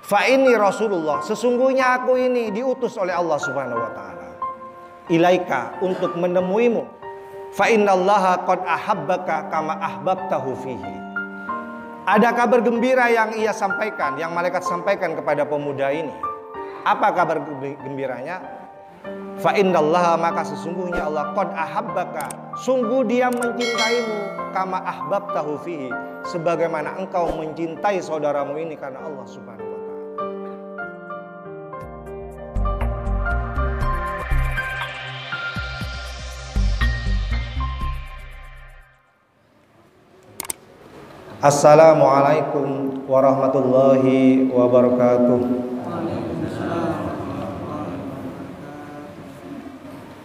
Fa inni Rasulullah, sesungguhnya aku ini diutus oleh Allah Subhanahu wa taala. Ilaika, untuk menemuimu. Fa innallaha qad ahabbaka kama ahbabtahu fihi. Ada kabar gembira yang ia sampaikan, yang malaikat sampaikan kepada pemuda ini. Apa kabar gembiranya? Fa innallaha, maka sesungguhnya Allah qad ahabbaka, sungguh Dia mencintaimu kama ahbabtahu fihi, sebagaimana engkau mencintai saudaramu ini karena Allah Subhanahu wa taala. Assalamualaikum warahmatullahi wabarakatuh.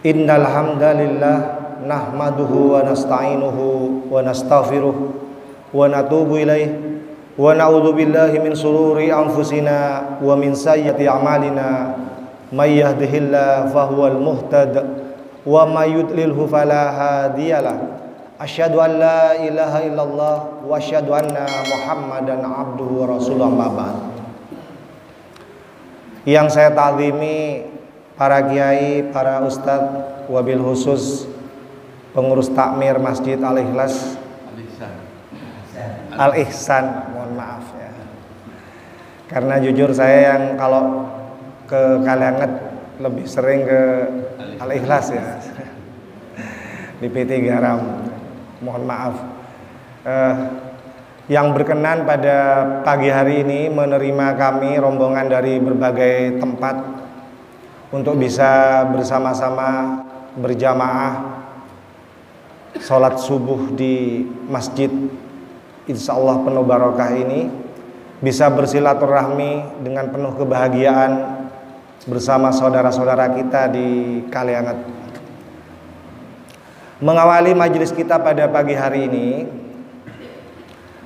Innal hamdalillah nahmaduhu wa nasta'inuhu wa nastaghfiruh wa natubu ilaih wa na'udzu billahi min shururi anfusina wa min sayyiati a'malina may yahdihillahu fahuwal muhtad wa may yudlilhu fala hadiyalah. Asyhadu an la ilaha illallah wa asyhadu anna Muhammadan abduhu wa rasuluh, amma ba'd. Yang saya ta'zimi para kiai, para ustadz, wabil khusus pengurus takmir Masjid Al-Ikhlas, Al-Ihsan, mohon maaf ya. Karena jujur saya yang kalau ke Kalianget lebih sering ke Al-Ikhlas ya. Di PT Garam. Mohon maaf. Yang berkenan pada pagi hari ini menerima kami rombongan dari berbagai tempat untuk bisa bersama-sama berjamaah sholat subuh di masjid insya Allah penuh barokah ini, bisa bersilaturahmi dengan penuh kebahagiaan bersama saudara-saudara kita di Kalianget. Mengawali majelis kita pada pagi hari ini,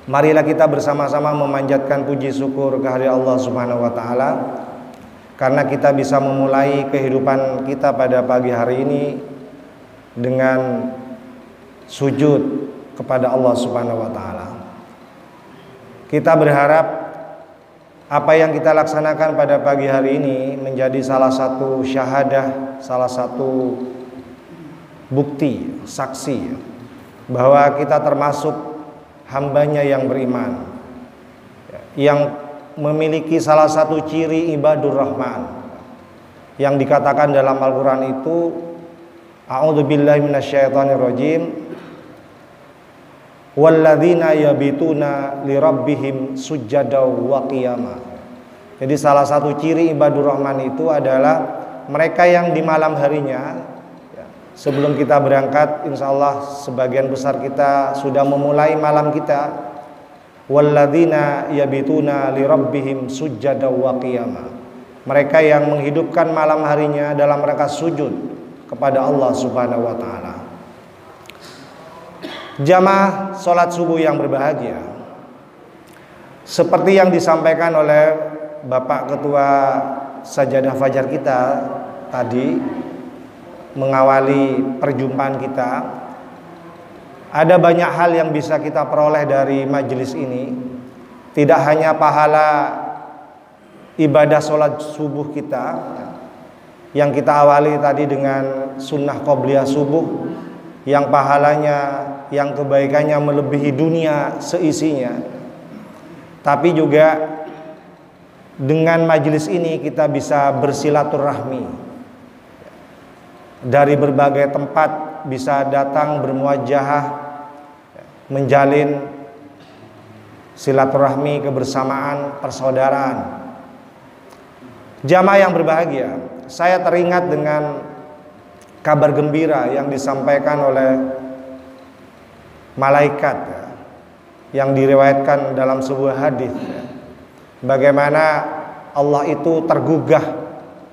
marilah kita bersama-sama memanjatkan puji syukur kehadirat Allah Subhanahu wa taala karena kita bisa memulai kehidupan kita pada pagi hari ini dengan sujud kepada Allah Subhanahu wa taala. Kita berharap apa yang kita laksanakan pada pagi hari ini menjadi salah satu syahadah, salah satu bukti, saksi bahwa kita termasuk hambanya yang beriman, yang memiliki salah satu ciri ibadur rahman yang dikatakan dalam Al-Quran itu a'udzubillahi minasyaitonirrajim walladzina yabituna lirabbihim sujjadaw wa qiyama. Jadi salah satu ciri ibadur rahman itu adalah mereka yang di malam harinya, sebelum kita berangkat, insya Allah sebagian besar kita sudah memulai malam kita. Walladzina yabituna lirabbihim sujjadaw wa qiyama. Mereka yang menghidupkan malam harinya dalam rangka sujud kepada Allah Subhanahu wa taala. Jamaah salat subuh yang berbahagia, seperti yang disampaikan oleh Bapak Ketua Sajadah Fajar kita tadi mengawali perjumpaan kita, ada banyak hal yang bisa kita peroleh dari majelis ini. Tidak hanya pahala ibadah sholat subuh kita yang kita awali tadi dengan sunnah qobliyah subuh, yang pahalanya, yang kebaikannya melebihi dunia seisinya. Tapi juga dengan majelis ini kita bisa bersilaturahmi. Dari berbagai tempat bisa datang bermuajahah, menjalin silaturahmi, kebersamaan, persaudaraan. Jamaah yang berbahagia, saya teringat dengan kabar gembira yang disampaikan oleh malaikat yang diriwayatkan dalam sebuah hadis. Bagaimana Allah itu tergugah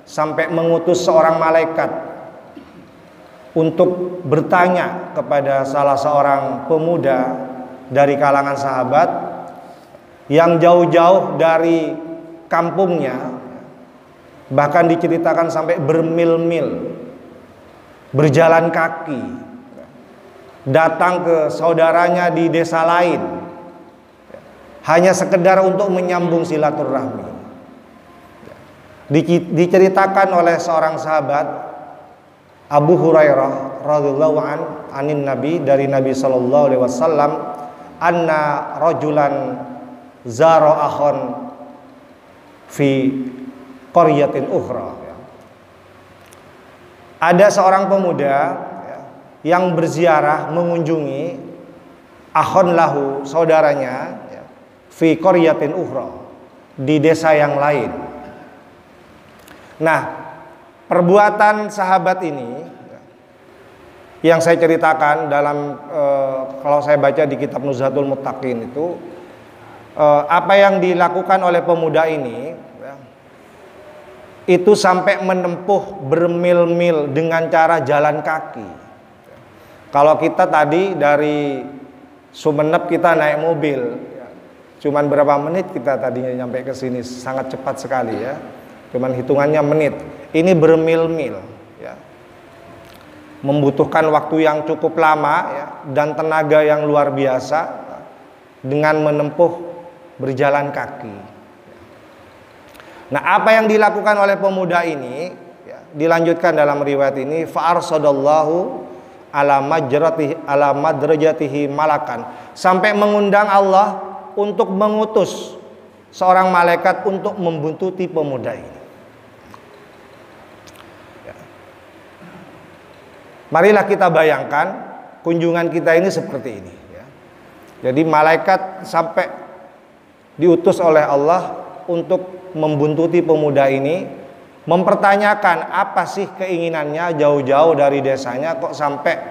sampai mengutus seorang malaikat untuk bertanya kepada salah seorang pemuda dari kalangan sahabat yang jauh-jauh dari kampungnya, bahkan diceritakan sampai bermil-mil berjalan kaki datang ke saudaranya di desa lain hanya sekedar untuk menyambung silaturahmi. Diceritakan oleh seorang sahabat Abu Hurairah radhiyallahu anin Nabi, dari Nabi sallallahu alaihi wasallam, anna rajulan zara akhon fi qaryatin ukhra. Ada seorang pemuda yang berziarah mengunjungi akhon lahu, saudaranya, fi qaryatin ukhra, di desa yang lain. Nah, perbuatan sahabat ini yang saya ceritakan dalam kalau saya baca di kitab Nuzhatul Muttaqin itu, apa yang dilakukan oleh pemuda ini itu sampai menempuh bermil-mil dengan cara jalan kaki. Kalau kita tadi dari Sumeneb kita naik mobil, cuman berapa menit kita tadinya nyampe ke sini, sangat cepat sekali ya. Cuman hitungannya menit. Ini bermil-mil ya. Membutuhkan waktu yang cukup lama ya, dan tenaga yang luar biasa dengan menempuh berjalan kaki. Nah, apa yang dilakukan oleh pemuda ini ya, dilanjutkan dalam riwayat ini, fa arsadallahu ala madrajatihi malakan, sampai mengundang Allah untuk mengutus seorang malaikat untuk membuntuti pemuda ini. Marilah kita bayangkan kunjungan kita ini seperti ini ya. Jadi malaikat sampai diutus oleh Allah untuk membuntuti pemuda ini, mempertanyakan apa sih keinginannya, jauh-jauh dari desanya kok sampai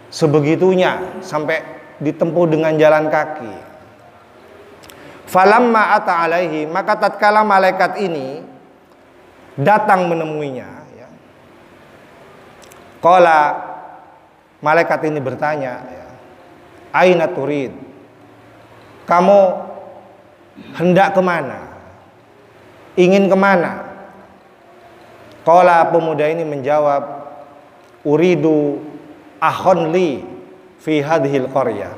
sebegitunya, sampai ditempuh dengan jalan kaki. Falamma ata alaihi, maka tatkala malaikat ini datang menemuinya, qala, malaikat ini bertanya, aina turid, kamu hendak kemana, ingin kemana? Qala, pemuda ini menjawab, uridu akhon li fi hadhil qaryah.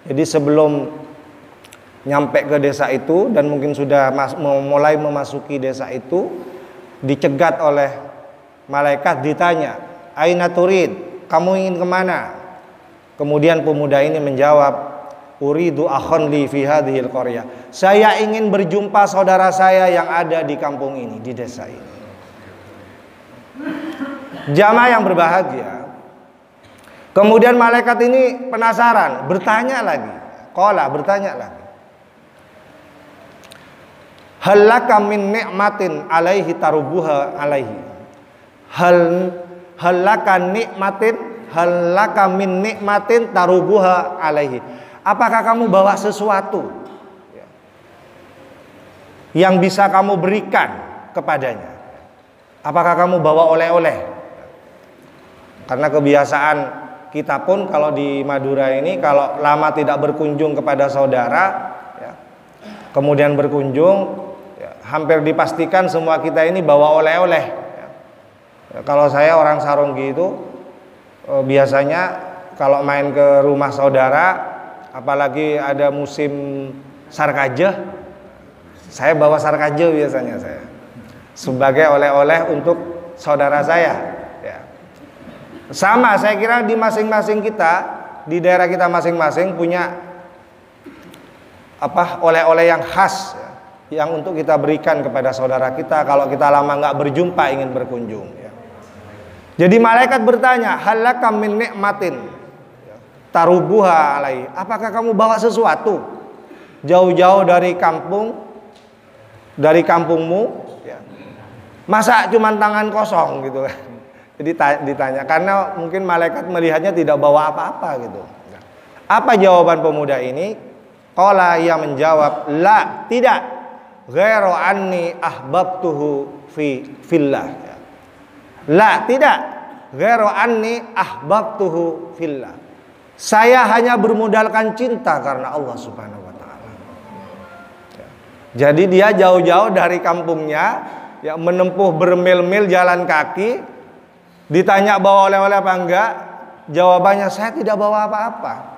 Jadi sebelum nyampe ke desa itu dan mungkin sudah mulai memasuki desa itu, dicegat oleh malaikat, ditanya, aina turid, kamu ingin kemana? Kemudian pemuda ini menjawab, uridu akhon li fi hadhil qaryah, saya ingin berjumpa saudara saya yang ada di kampung ini, di desa ini. Jamaah yang berbahagia, kemudian malaikat ini penasaran, bertanya lagi. Qala, bertanya lagi, hal laka min ni'matin alaihi tarubuha alaihi, hal laka min nikmatin tarubuha alaihi, apakah kamu bawa sesuatu yang bisa kamu berikan kepadanya? Apakah kamu bawa oleh-oleh? Karena kebiasaan kita pun kalau di Madura ini, kalau lama tidak berkunjung kepada saudara ya, kemudian berkunjung ya, hampir dipastikan semua kita ini bawa oleh-oleh ya. Kalau saya orang Saronggi itu biasanya kalau main ke rumah saudara, apalagi ada musim sarkaje, saya bawa sarkaje biasanya saya, sebagai oleh-oleh untuk saudara saya ya. Sama, saya kira di masing-masing kita, di daerah kita masing-masing punya oleh-oleh yang khas ya, yang untuk kita berikan kepada saudara kita kalau kita lama nggak berjumpa ingin berkunjung ya. Jadi malaikat bertanya, halaka min nikmatin tarubuha alai, apakah kamu bawa sesuatu jauh-jauh dari kampung, dari kampungmu ya. Masa cuma tangan kosong gitu kan. Jadi ditanya, karena mungkin malaikat melihatnya tidak bawa apa-apa gitu. Apa jawaban pemuda ini? Qala, ia menjawab, la, tidak, ghairu anni ahbabtuhu fillah. La, tidak, ghairu anni ahbabtuhu fillah. Saya hanya bermodalkan cinta karena Allah Subhanahu wa taala. Jadi dia jauh-jauh dari kampungnya ya, menempuh bermil-mil jalan kaki. Ditanya bawa oleh-oleh apa enggak? Jawabannya, saya tidak bawa apa-apa.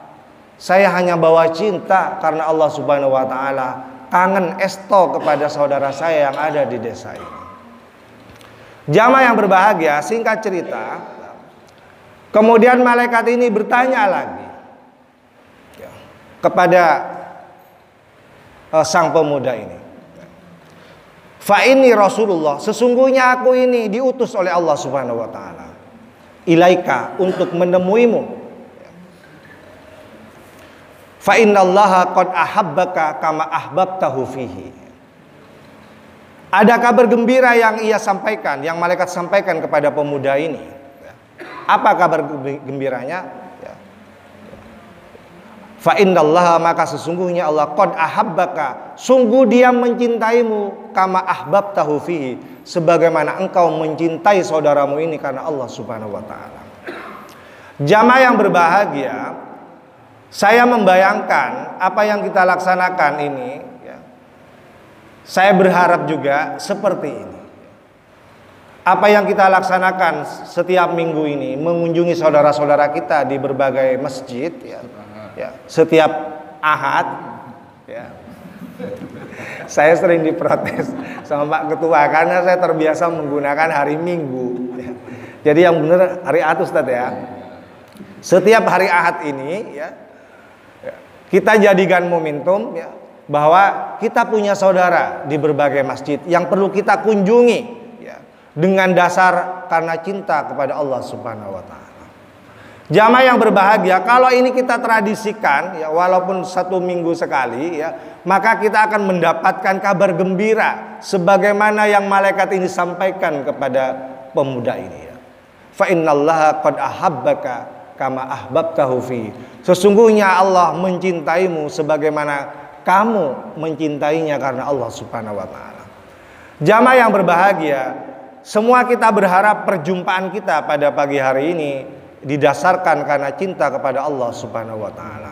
Saya hanya bawa cinta karena Allah Subhanahu wa taala kangen esto kepada saudara saya yang ada di desa ini. Jamaah yang berbahagia, singkat cerita, kemudian malaikat ini bertanya lagi kepada sang pemuda ini. Fa inni Rasulullah, sesungguhnya aku ini diutus oleh Allah Subhanahu wa taala ilaika, untuk menemuimu. Fa innallaha qad ahabbaka kama ahbabtahu fihi. Ada kabar gembira yang ia sampaikan, yang malaikat sampaikan kepada pemuda ini. Apa kabar gembiranya? Fa innallaha, maka sesungguhnya Allah, qad ahabbaka, sungguh Dia mencintaimu, kama ahbabtahu fihi, sebagaimana engkau mencintai saudaramu ini karena Allah Subhanahu wa taala. Jamaah yang berbahagia, saya membayangkan apa yang kita laksanakan ini, ya, saya berharap juga seperti ini. Apa yang kita laksanakan setiap minggu ini, mengunjungi saudara-saudara kita di berbagai masjid, ya, setiap Ahad, ya. Saya sering diprotes sama Pak Ketua karena saya terbiasa menggunakan hari Minggu, ya. Jadi yang benar hari Ahad, Ustadz, ya. Setiap hari Ahad ini, ya, kita jadikan momentum, ya, bahwa kita punya saudara di berbagai masjid yang perlu kita kunjungi, ya, dengan dasar karena cinta kepada Allah Subhanahu wa taala. Jamaah yang berbahagia, kalau ini kita tradisikan, ya, walaupun 1 minggu sekali, ya, maka kita akan mendapatkan kabar gembira sebagaimana yang malaikat ini sampaikan kepada pemuda ini, ya. Fa innallaha qad ahabbaka kama ahbabtahu fi. Sesungguhnya Allah mencintaimu sebagaimana kamu mencintainya karena Allah Subhanahu wa taala. Jamaah yang berbahagia, semua kita berharap perjumpaan kita pada pagi hari ini didasarkan karena cinta kepada Allah Subhanahu wa taala.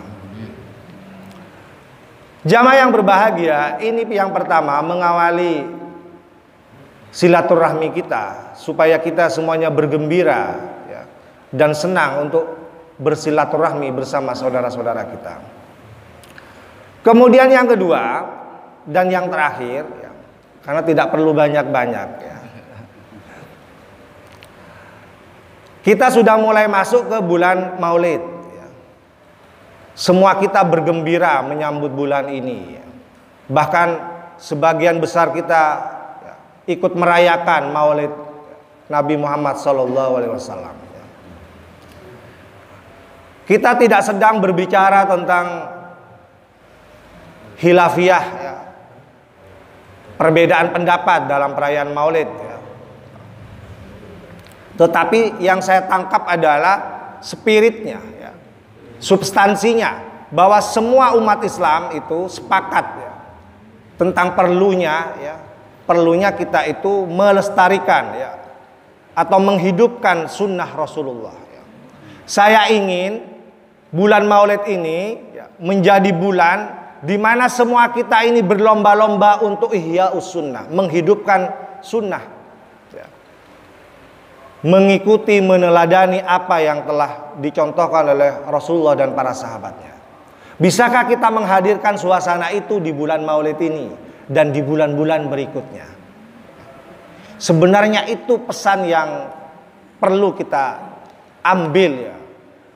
Jamaah yang berbahagia, ini yang pertama, mengawali silaturahmi kita supaya kita semuanya bergembira, ya, dan senang untuk bersilaturahmi bersama saudara-saudara kita. Kemudian yang kedua dan yang terakhir, ya, karena tidak perlu banyak-banyak, ya. Kita sudah mulai masuk ke bulan Maulid, ya. Semua kita bergembira menyambut bulan ini, ya. Bahkan sebagian besar kita, ya, ikut merayakan Maulid Nabi Muhammad SAW. Ya. Kita tidak sedang berbicara tentang khilafiyah, ya, perbedaan pendapat dalam perayaan Maulid, ya. Tetapi yang saya tangkap adalah spiritnya, ya, substansinya, bahwa semua umat Islam itu sepakat, ya, tentang perlunya, ya, perlunya kita itu melestarikan, ya, atau menghidupkan sunnah Rasulullah, ya. Saya ingin bulan Maulid ini, ya, menjadi bulan di mana semua kita ini berlomba-lomba untuk ihya'us sunnah, menghidupkan sunnah, mengikuti, meneladani apa yang telah dicontohkan oleh Rasulullah dan para sahabatnya. Bisakah kita menghadirkan suasana itu di bulan Maulid ini dan di bulan-bulan berikutnya? Sebenarnya itu pesan yang perlu kita ambil,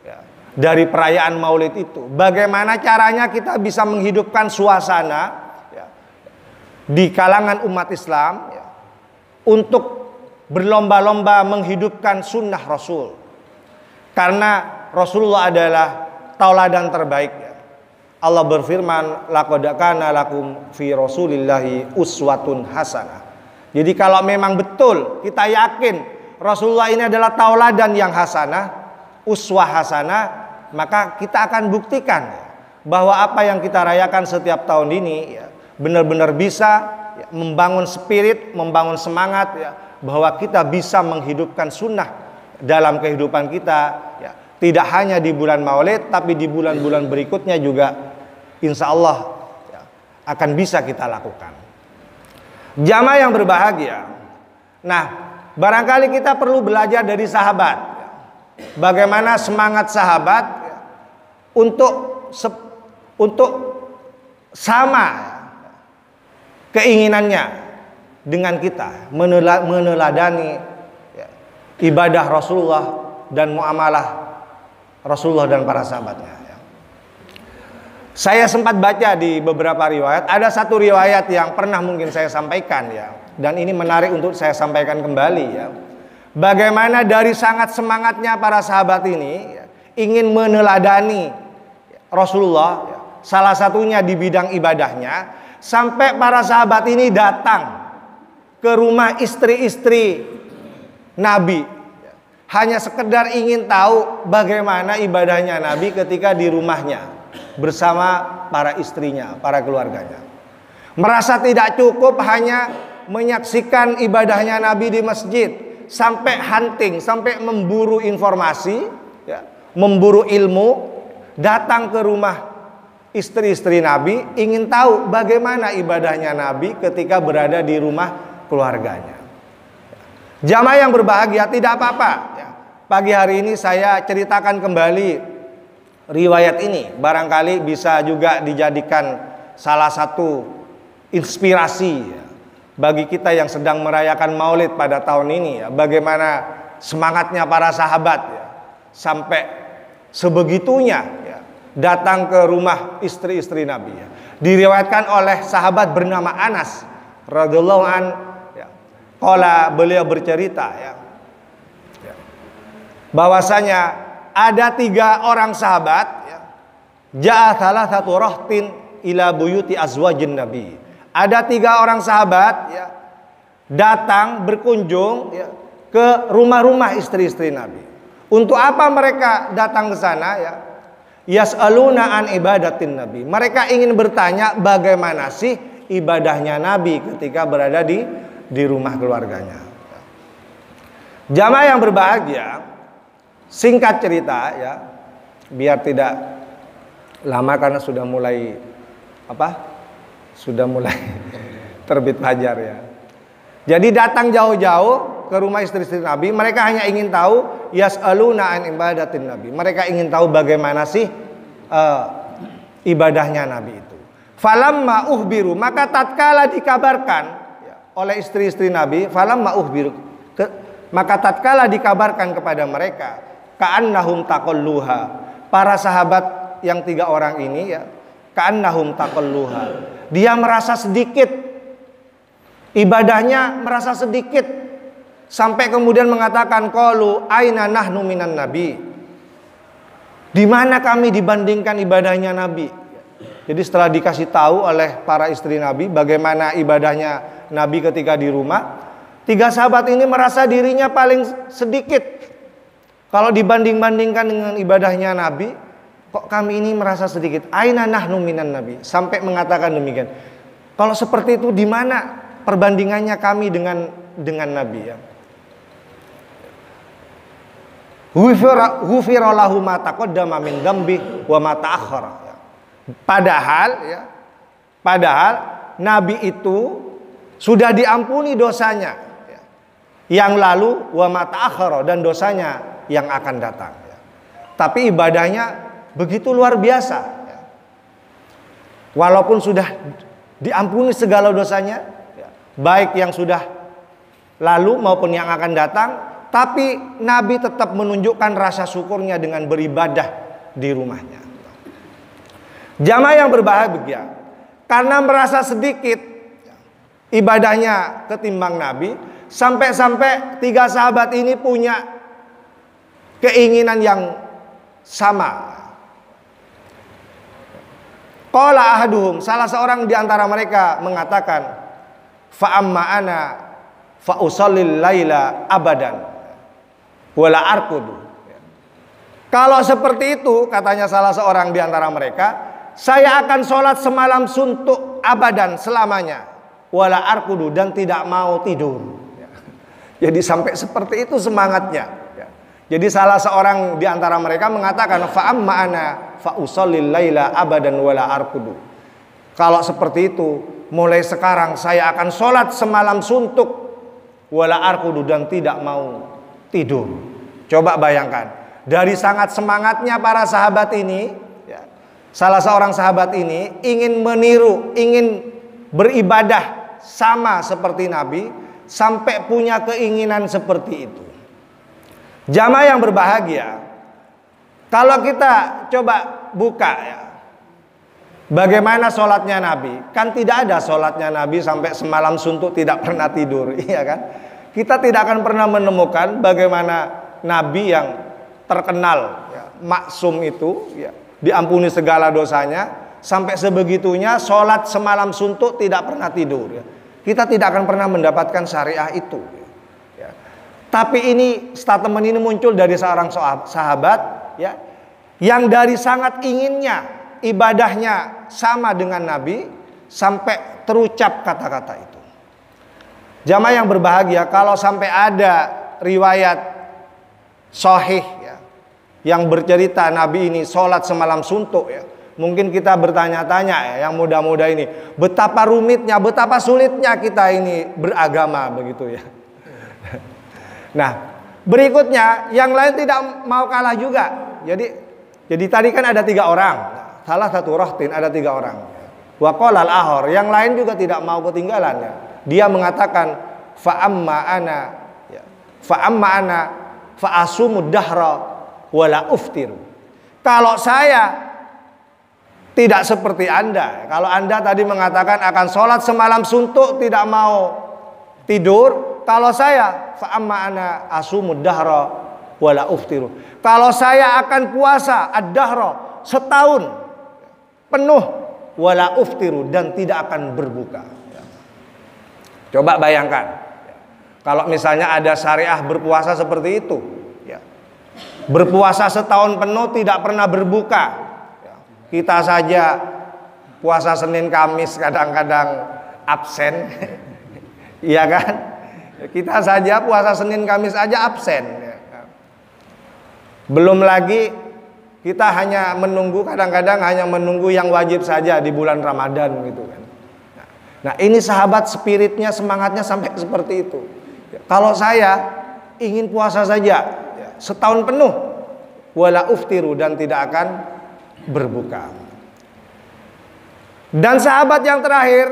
ya, dari perayaan Maulid itu. Bagaimana caranya kita bisa menghidupkan suasana, ya, di kalangan umat Islam, ya, untuk berlomba-lomba menghidupkan sunnah Rasul. Karena Rasulullah adalah tauladan terbaik, ya. Allah berfirman, laqad kana lakum fi Rasulillahi uswatun hasanah. Jadi kalau memang betul kita yakin Rasulullah ini adalah tauladan yang hasanah, uswah hasanah, maka kita akan buktikan, ya, bahwa apa yang kita rayakan setiap tahun ini, ya, benar-benar bisa, ya, membangun spirit, membangun semangat, ya, bahwa kita bisa menghidupkan sunnah dalam kehidupan kita, ya, tidak hanya di bulan Maulid, tapi di bulan-bulan berikutnya juga insya Allah, ya, akan bisa kita lakukan. Jamaah yang berbahagia, nah, barangkali kita perlu belajar dari sahabat, ya, bagaimana semangat sahabat, ya, untuk sama, ya, keinginannya dengan kita, meneladani ya, ibadah Rasulullah dan muamalah Rasulullah dan para sahabatnya. Ya. Saya sempat baca di beberapa riwayat, ada satu riwayat yang pernah mungkin saya sampaikan ya, dan ini menarik untuk saya sampaikan kembali ya. Bagaimana dari sangat semangatnya para sahabat ini ya, ingin meneladani Rasulullah, ya, salah satunya di bidang ibadahnya, sampai para sahabat ini datang ke rumah istri-istri Nabi, hanya sekedar ingin tahu bagaimana ibadahnya Nabi ketika di rumahnya bersama para istrinya, para keluarganya. Merasa tidak cukup hanya menyaksikan ibadahnya Nabi di masjid, sampai hunting, sampai memburu informasi, ya, memburu ilmu, datang ke rumah istri-istri Nabi, ingin tahu bagaimana ibadahnya Nabi ketika berada di rumah keluarganya. Jamaah yang berbahagia, tidak apa-apa ya, pagi hari ini saya ceritakan kembali riwayat ini, barangkali bisa juga dijadikan salah satu inspirasi ya, bagi kita yang sedang merayakan Maulid pada tahun ini ya, bagaimana semangatnya para sahabat ya, sampai sebegitunya ya, datang ke rumah istri-istri Nabi ya. Diriwayatkan oleh sahabat bernama Anas radhiyallahu an ya, qala, beliau bercerita ya, bahwasanya ada 3 orang sahabat ya, ja'a thalathatu rahtin ila buyuti azwajin Nabi. Ada 3 orang sahabat ya, datang berkunjung ya, ke rumah-rumah istri-istri Nabi. Untuk apa mereka datang ke sana ya? Yas'aluna an ibadatin Nabi. Mereka ingin bertanya bagaimana sih ibadahnya Nabi ketika berada di rumah keluarganya. Jamaah yang berbahagia, singkat cerita ya, biar tidak lama karena sudah mulai sudah mulai terbit fajar ya. Jadi datang jauh-jauh ke rumah istri-istri Nabi, mereka hanya ingin tahu yas'aluna an ibadatin Nabi. Mereka ingin tahu bagaimana sih ibadahnya Nabi itu. Falamma uhbiru, maka tatkala dikabarkan ya, oleh istri-istri Nabi, falamma uhbiru, maka tatkala dikabarkan kepada mereka, ka'annahum taqalluha, para sahabat yang 3 orang ini ya, ka'annahum taqalluha, dia merasa sedikit ibadahnya, merasa sedikit, sampai kemudian mengatakan qalu aina nahnu minan nabi, di mana kami dibandingkan ibadahnya Nabi. Jadi setelah dikasih tahu oleh para istri Nabi bagaimana ibadahnya Nabi ketika di rumah, 3 sahabat ini merasa dirinya paling sedikit kalau dibanding-bandingkan dengan ibadahnya Nabi. Kok kami ini merasa sedikit? Aina nahnu minan nabi, sampai mengatakan demikian. Kalau seperti itu, di mana perbandingannya kami dengan Nabi ya? Ghufira lahu ma taqaddama min dzambi wa ma ta'akhkhara. Padahal Nabi itu sudah diampuni dosanya ya, yang lalu, wa ma ta'akhkhara, dan dosanya yang akan datang ya. Tapi ibadahnya begitu luar biasa ya. Walaupun sudah diampuni segala dosanya ya, baik yang sudah lalu maupun yang akan datang, tapi Nabi tetap menunjukkan rasa syukurnya dengan beribadah di rumahnya. Jamaah yang berbahagia, karena merasa sedikit ibadahnya ketimbang Nabi, sampai-sampai 3 sahabat ini punya keinginan yang sama. Qala ahaduhum, salah seorang di antara mereka mengatakan, fa amma ana fa usallil laila abadan wala arkudu. Kalau seperti itu, katanya salah seorang di antara mereka, saya akan sholat semalam suntuk abadan, selamanya, wala arkudu, dan tidak mau tidur. Jadi sampai seperti itu semangatnya. Jadi salah seorang di antara mereka mengatakan, fa amma ana fa usallil laila abadan wala arkudu. Kalau seperti itu, mulai sekarang saya akan sholat semalam suntuk wala arkudu, dan tidak mau tidur. Coba bayangkan, dari sangat semangatnya para sahabat ini ya, salah seorang sahabat ini ingin meniru, ingin beribadah sama seperti Nabi, sampai punya keinginan seperti itu. Jamaah yang berbahagia, kalau kita coba buka ya, bagaimana sholatnya Nabi? Kan tidak ada sholatnya Nabi sampai semalam suntuk tidak pernah tidur, iya kan? Kita tidak akan pernah menemukan bagaimana Nabi yang terkenal ya, maksum itu ya, diampuni segala dosanya, sampai sebegitunya sholat semalam suntuk tidak pernah tidur ya. Kita tidak akan pernah mendapatkan syariah itu ya. Tapi ini statement ini muncul dari seorang sahabat ya, yang dari sangat inginnya ibadahnya sama dengan Nabi sampai terucap kata-kata itu. Jamaah yang berbahagia, kalau sampai ada riwayat sahih ya, yang bercerita Nabi ini sholat semalam suntuk ya, mungkin kita bertanya-tanya ya, yang muda-muda ini, betapa rumitnya, betapa sulitnya kita ini beragama begitu ya. Nah, berikutnya yang lain tidak mau kalah juga. Jadi tadi kan ada 3 orang, salah satu rohtin ada 3 orang. Wa qala al-ahor, yang lain juga tidak mau ketinggalan ya. Dia mengatakan fa amma ana fa asumud dahra wala uftiru. Kalau saya tidak seperti Anda. Kalau Anda tadi mengatakan akan sholat semalam suntuk tidak mau tidur, kalau saya fa amma ana asumud dahra wala uftiru. Kalau saya akan puasa ad-dahra setahun penuh wala uftiru dan tidak akan berbuka. Coba bayangkan. Kalau misalnya ada syariah berpuasa seperti itu, ya. Berpuasa setahun penuh tidak pernah berbuka. Kita saja puasa Senin Kamis kadang-kadang absen. Iya kan? Kita saja puasa Senin Kamis aja absen. Belum lagi kita hanya menunggu, kadang-kadang hanya menunggu yang wajib saja di bulan Ramadan gitu kan. Nah, ini sahabat spiritnya, semangatnya sampai seperti itu. Kalau saya ingin puasa saja setahun penuh wala uftiru dan tidak akan berbuka. Dan sahabat yang terakhir,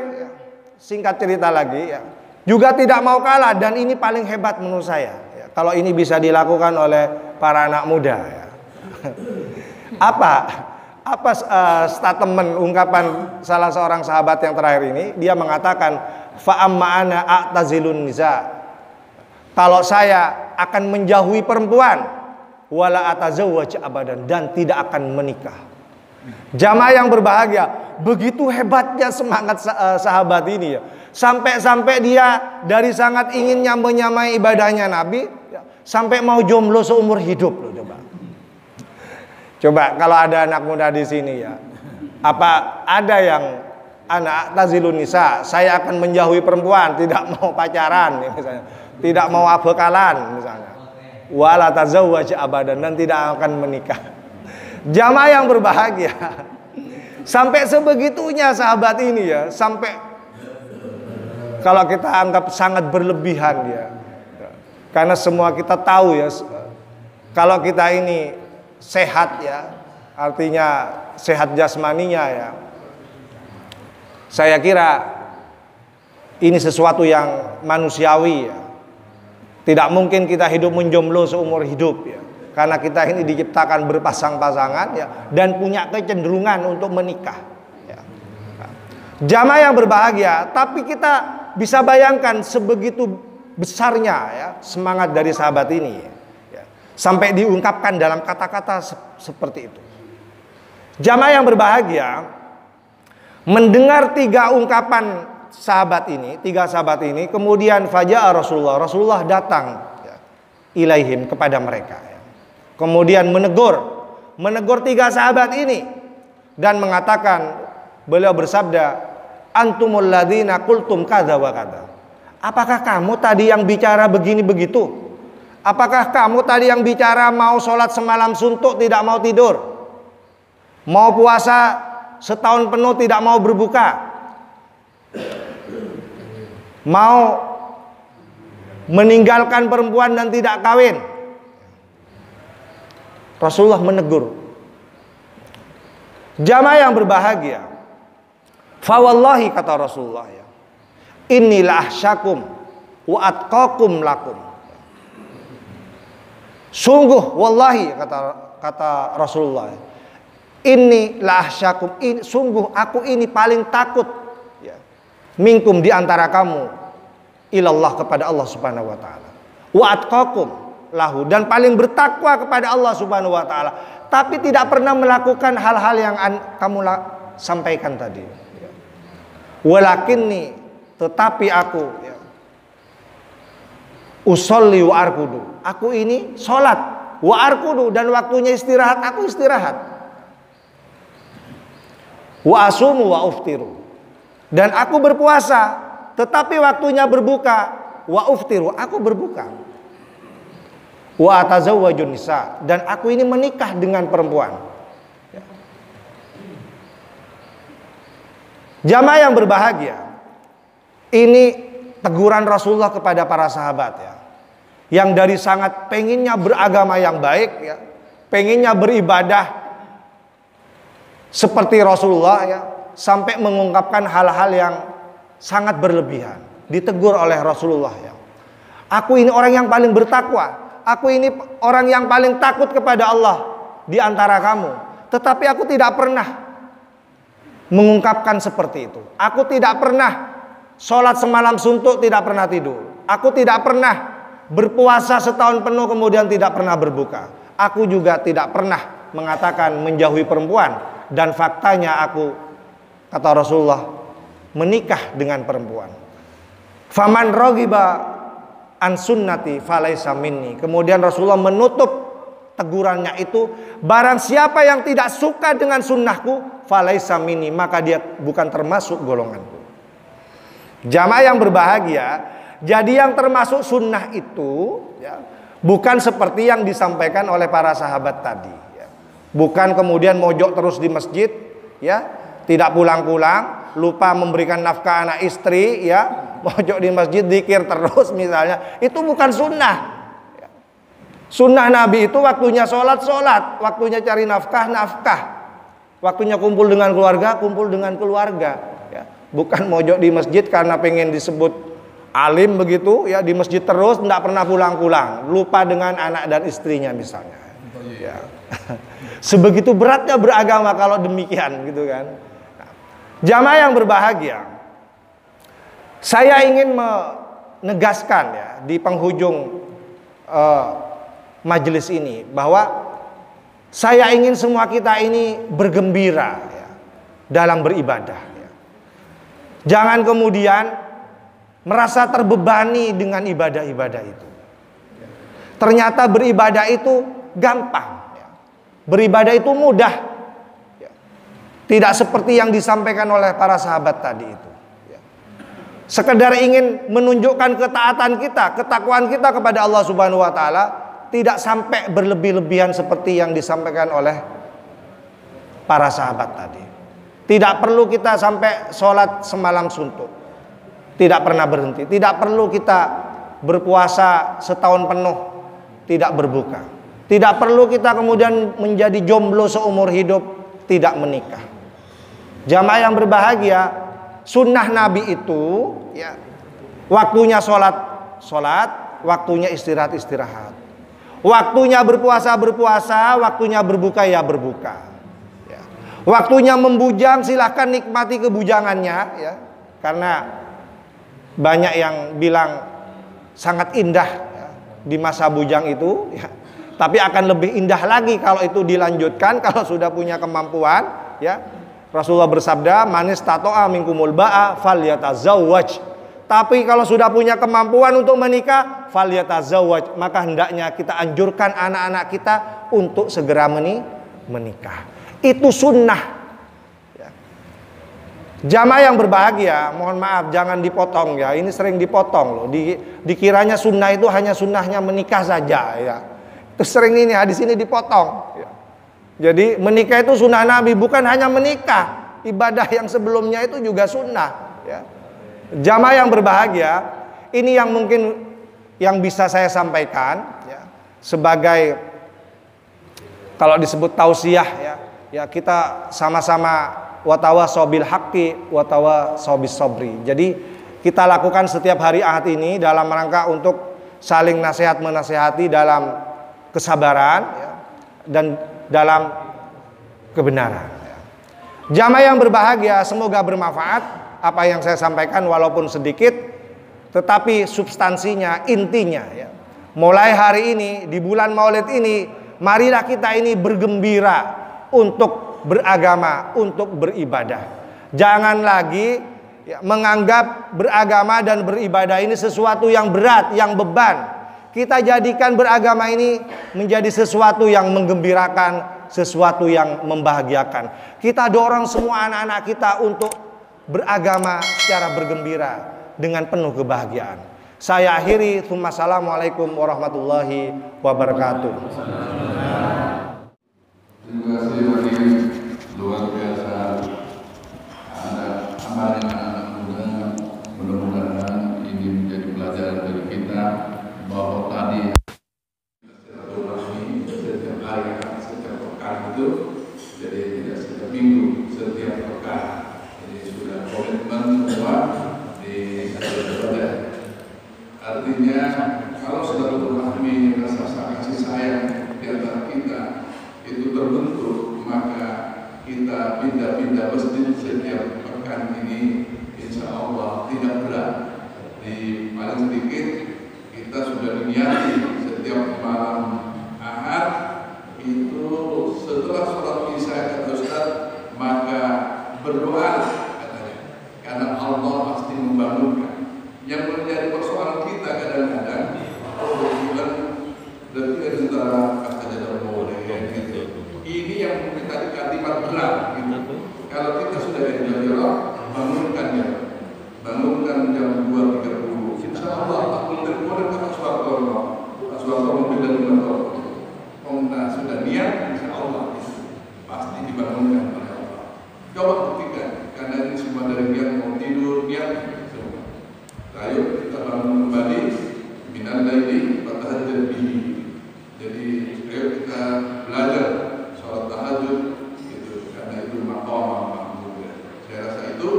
singkat cerita lagi ya, juga tidak mau kalah, dan ini paling hebat menurut saya ya, kalau ini bisa dilakukan oleh para anak muda ya. Apa statement ungkapan salah seorang sahabat yang terakhir ini? Dia mengatakan fa amma ana a'tazilun nisa. Kalau saya akan menjauhi perempuan wala atazawwaj abadan dan tidak akan menikah. Jamaah yang berbahagia, begitu hebatnya semangat sahabat ini ya. Sampai dia dari sangat inginnya menyamai ibadahnya Nabi ya, sampai mau jomblo seumur hidup loh, Coba kalau ada anak muda di sini ya. Apa ada yang anak tazilun nisa, saya akan menjauhi perempuan, tidak mau pacaran ya, misalnya. Tidak mau bekalan misalnya. Wala tazawwaj abadan dan tidak akan menikah. Jamaah yang berbahagia, sampai sebegitunya sahabat ini ya, sampai kalau kita anggap sangat berlebihan ya, karena semua kita tahu ya, kalau kita ini sehat ya, artinya sehat jasmaninya ya, saya kira ini sesuatu yang manusiawi ya. Tidak mungkin kita hidup menjomblo seumur hidup ya. Karena kita ini diciptakan berpasang-pasangan ya, dan punya kecenderungan untuk menikah ya. Jamaah yang berbahagia, tapi kita bisa bayangkan sebegitu besarnya ya semangat dari sahabat ini ya, sampai diungkapkan dalam kata-kata seperti itu. Jamaah yang berbahagia, mendengar 3 ungkapan tiga sahabat ini, kemudian faja'a Rasulullah datang ya, ilaihim kepada mereka ya. Kemudian menegur 3 sahabat ini dan mengatakan, beliau bersabda, antumul ladzina qultum kadza wa kadza. Apakah kamu tadi yang bicara begini begitu? Apakah kamu tadi yang bicara mau sholat semalam suntuk tidak mau tidur, mau puasa setahun penuh tidak mau berbuka, mau meninggalkan perempuan dan tidak kawin? Rasulullah menegur. Jamaah yang berbahagia, fa wallahi kata Rasulullah ya, Inilah ahsyakum wa atqakum lakum. Sungguh wallahi, kata Rasulullah, ini la ahsyakum, sungguh aku ini paling takut ya, minkum, di antara kamu, ilallah, kepada Allah Subhanahu wa taala. Wa atqakum lahu, dan paling bertakwa kepada Allah Subhanahu wa taala, tapi tidak pernah melakukan hal-hal yang kamu sampaikan tadi. Walakinni, tetapi aku ya, usolli wa arkudu, aku ini sholat, wa arkudu, dan waktunya istirahat aku istirahat, wa asumu wa uftiru, dan aku berpuasa, tetapi waktunya berbuka, wa uftiru, aku berbuka, wa atazawwajun nisa, dan aku ini menikah dengan perempuan. Jamaah yang berbahagia, ini teguran Rasulullah kepada para sahabat ya, yang dari sangat pengennya beragama yang baik ya, pengennya beribadah seperti Rasulullah ya, sampai mengungkapkan hal-hal yang sangat berlebihan. Ditegur oleh Rasulullah ya, aku ini orang yang paling bertakwa, aku ini orang yang paling takut kepada Allah di antara kamu, tetapi aku tidak pernah mengungkapkan seperti itu. Aku tidak pernah sholat semalam suntuk, tidak pernah tidur. Aku tidak pernah berpuasa setahun penuh kemudian tidak pernah berbuka. Aku juga tidak pernah mengatakan menjauhi perempuan. Dan faktanya aku, kata Rasulullah, menikah dengan perempuan. Faman raghiba an sunnati falaisa minni. Kemudian Rasulullah menutup tegurannya itu, barang siapa yang tidak suka dengan sunnahku, falaisa minni, maka dia bukan termasuk golonganku. Jamaah yang berbahagia, jadi yang termasuk sunnah itu ya, bukan seperti yang disampaikan oleh para sahabat tadi ya. Bukan kemudian mojok terus di masjid ya, tidak pulang-pulang, lupa memberikan nafkah anak istri ya, mojok di masjid zikir terus misalnya. Itu bukan sunnah ya. Sunnah Nabi itu waktunya sholat, waktunya cari nafkah, waktunya kumpul dengan keluarga ya. Bukan mojok di masjid karena pengen disebut alim begitu ya, di masjid terus, tidak pernah pulang-pulang, lupa dengan anak dan istrinya misalnya ya. Sebegitu beratnya beragama kalau demikian gitu kan. Nah, jamaah yang berbahagia, saya ingin menegaskan ya di penghujung majelis ini bahwa saya ingin semua kita ini bergembira ya, dalam beribadah ya. Jangan kemudian merasa terbebani dengan ibadah-ibadah itu. Ternyata beribadah itu gampang ya. Beribadah itu mudah ya. Tidak seperti yang disampaikan oleh para sahabat tadi itu ya. Sekedar ingin menunjukkan ketaatan kita, ketakwaan kita kepada Allah Subhanahu wa taala, tidak sampai berlebih-lebihan seperti yang disampaikan oleh para sahabat tadi. Tidak perlu kita sampai sholat semalam suntuk, tidak pernah berhenti. Tidak perlu kita berpuasa setahun penuh, tidak berbuka. Tidak perlu kita kemudian menjadi jomblo seumur hidup, tidak menikah. Jamaah yang berbahagia, sunnah Nabi itu ya, waktunya sholat, waktunya istirahat. Waktunya berpuasa, waktunya berbuka ya berbuka. Ya. Waktunya membujang, silahkan nikmati kebujangannya ya. Karena banyak yang bilang sangat indah ya, di masa bujang itu ya. Tapi akan lebih indah lagi kalau itu dilanjutkan, kalau sudah punya kemampuan ya. Rasulullah bersabda, man istata'a minkumul ba'a falyatazawwaj. Tapi kalau sudah punya kemampuan untuk menikah, falyatazawwaj, maka hendaknya kita anjurkan anak-anak kita untuk segera menikah. Itu sunnah ya. Jamaah yang berbahagia, mohon maaf jangan dipotong ya. Ini sering dipotong loh. Dikiranya sunnah itu hanya sunnahnya menikah saja ya. Itu sering ini hadis ini dipotong ya. Jadi menikah itu sunnah Nabi, bukan hanya menikah. Ibadah yang sebelumnya itu juga sunnah ya. Jamaah yang berbahagia, ini yang mungkin yang bisa saya sampaikan ya, sebagai kalau disebut tausiah ya kita sama-sama watawasaw bil haqqi watawasaw bis sabri. Jadi kita lakukan setiap hari Ahad ini dalam rangka untuk saling nasihat menasihati dalam kesabaran ya, dan dalam kebenaran. Jamaah yang berbahagia, semoga bermanfaat apa yang saya sampaikan walaupun sedikit, tetapi substansinya, intinya ya. Mulai hari ini, di bulan Maulid ini, marilah kita ini bergembira untuk beragama, untuk beribadah. Jangan lagi ya, menganggap beragama dan beribadah ini sesuatu yang berat, yang beban. Kita jadikan beragama ini menjadi sesuatu yang menggembirakan, sesuatu yang membahagiakan. Kita dorong semua anak-anak kita untuk beragama secara bergembira dengan penuh kebahagiaan. Saya akhiri, Assalamualaikum warahmatullahi wabarakatuh. Terima kasih bagi luar biasa ada amalnya anak muda. Mudah-mudahan ini menjadi pelajaran bagi kita bahwa tadi silaturahmi setiap hari, setiap pekan itu jadi tidak setiap minggu, setiap pekan. Jadi sudah komitmen semua di saudara. Artinya kalau silaturahmi, rasa kasih sayang di antara kita itu terbentuk, maka kita pindah-pindah masjid setiap pekan ini, insya Allah tidak berat. Di paling sedikit kita sudah niati setiap malam Ahad itu setelah sholat isya kata Ustaz, maka berdoa katanya, karena Allah pasti membangunkan. Yang menjadi persoalan kita kadang-kadang, bulan lebih antara kata jadwal boleh gitu. Ini yang kita kalimat berat gitu. Kalau kita sudah jadwal, bangunkan ya, bangunkan jam 2.30. Insya Allah aku terkonek ke Pak Suwarto mobil dan motor. Nah sudah niat, insya Allah pasti dibangunkan oleh Allah. Coba buktikan, karena ini semua dari niat mau tidur, niat. Ayo kita bangun kembali minal laili fatahajjad bihi. Jadi ayo kita belajar sholat tahajud gitu, karena itu maqam mahmud. Saya rasa itu,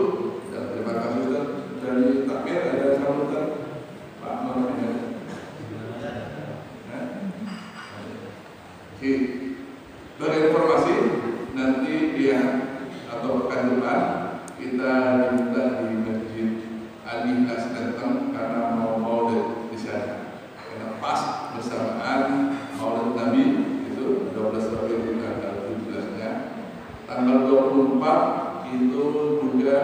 dan terima kasih Ustaz. Dari takmir ada sambutan Pak Nur ini. Dari informasi nanti dia atau pekan depan kita diminta di Masjid Ali-As datang karena mau maulid di sana. Karena pas bersamaan maulid Nabi itu 12 Rabiul tanggal 17-nya. Tanggal 24 itu juga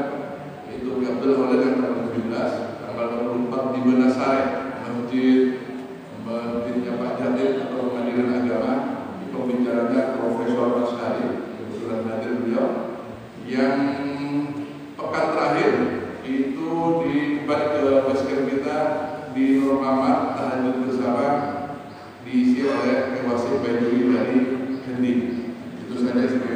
itu Abdul Maulid yang tanggal 17. Tanggal 24 di Benasare, masjidnya Pak Jatin atau Pengadilan Agama. Pembicaranya Profesor Asyari, kebetulan hadir beliau. Yang pekan terakhir itu dibalik ke basecamp kita di Nur Muhammad tahajud bersama diisi oleh Wasit Baiduri dari Hendi. Itu saja.